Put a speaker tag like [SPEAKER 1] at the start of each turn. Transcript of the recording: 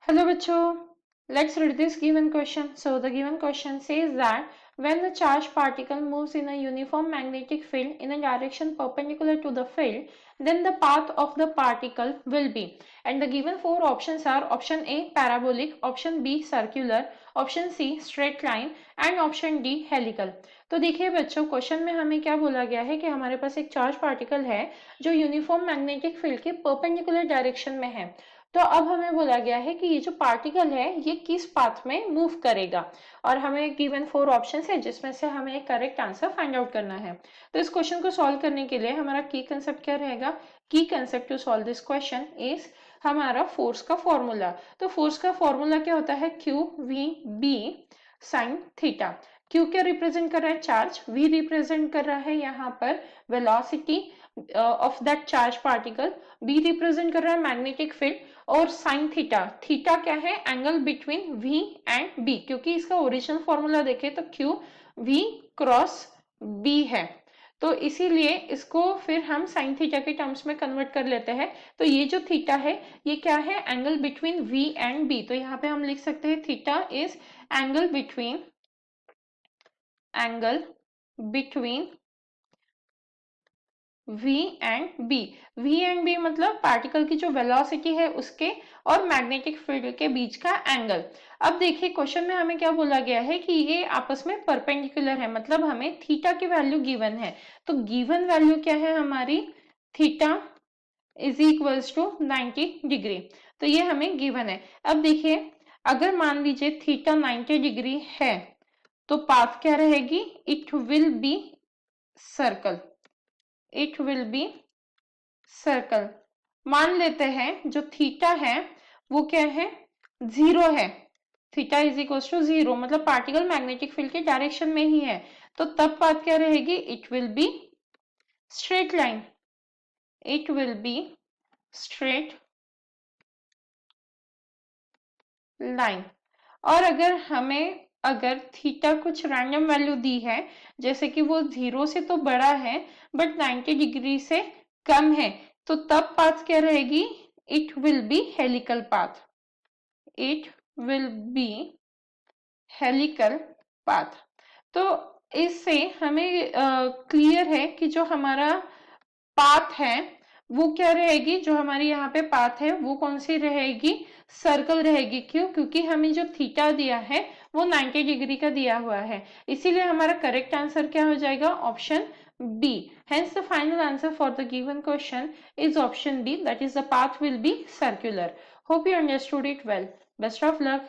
[SPEAKER 1] Hello, Bacho. Let's read this given question. So, the given question says that when the charged particle moves in a uniform magnetic field in a direction perpendicular to the field, then the path of the particle will be. And the given four options are option A parabolic, option B circular, option C straight line and option D helical. तो देखिए बच्चों, question में हमें क्या बोला गया है कि हमारे पास एक चार्ज पार्टिकल है जो यूनिफॉर्म मैग्नेटिक फील्ड के परपेंडिकुलर डायरेक्शन में है। तो अब हमें बोला गया है कि ये जो पार्टिकल है ये किस पाथ में मूव करेगा, और हमें गिवन फोर ऑप्शन है जिसमें से हमें एक करेक्ट आंसर फाइंड आउट करना है। तो इस क्वेश्चन को सॉल्व करने के लिए हमारा की कंसेप्ट क्या रहेगा? Key concept to solve this question is हमारा फोर्स का फॉर्मूला। तो फोर्स का फॉर्मूला क्या होता है? Q v B sine theta. Q क्या रिप्रेजेंट कर रहा है? चार्ज। वी रिप्रेजेंट कर रहा है यहाँ पर velocity of that charge particle. B represent कर रहा है मैग्नेटिक फील्ड, और साइन थीटा, थीटा क्या है? Angle between v and B, क्योंकि इसका ओरिजिनल फॉर्मूला देखें तो क्यू वी क्रॉस बी है, तो इसीलिए इसको फिर हम साइन थीटा के टर्म्स में कन्वर्ट कर लेते हैं। तो ये जो थीटा है ये क्या है? Angle between v and B. तो यहाँ पे हम लिख सकते हैं theta is angle between V and B। V and B मतलब पार्टिकल की जो वेलोसिटी है उसके और मैग्नेटिक फील्ड के बीच का एंगल। अब देखिए क्वेश्चन में हमें क्या बोला गया है कि ये आपस में परपेंडिकुलर है, मतलब हमें थीटा की वैल्यू गिवन है। तो गिवन वैल्यू क्या है हमारी? Theta is equals to 90 degree. तो ये हमें गिवन है। अब देखिए अगर मान लीजिए थीटा 90 डिग्री है तो पाथ क्या रहेगी? It will B circle. It will B circle. मान लेते हैं जो थीटा है वो क्या है? जीरो है। Theta is equal to zero, मतलब पार्टिकल मैग्नेटिक फील्ड के डायरेक्शन में ही है। तो तब बात क्या रहेगी? It will be straight line. It will be straight line. और अगर थीटा कुछ रैंडम वैल्यू दी है, जैसे कि वो जीरो से तो बड़ा है बट 90 डिग्री से कम है, तो तब पाथ क्या रहेगी? It will B helical path. It will B helical path. तो इससे हमें क्लियर है कि जो हमारा पाथ है वो क्या रहेगी? जो हमारी यहाँ पे पाथ है वो कौन सी रहेगी? सर्कल रहेगी। क्यों? क्योंकि हमें जो थीटा दिया है वो 90 डिग्री का दिया हुआ है, इसीलिए हमारा करेक्ट आंसर क्या हो जाएगा? Option B. Hence the final answer for the given question is option B, that is the path will be circular. Hope you understood it well. Best of luck.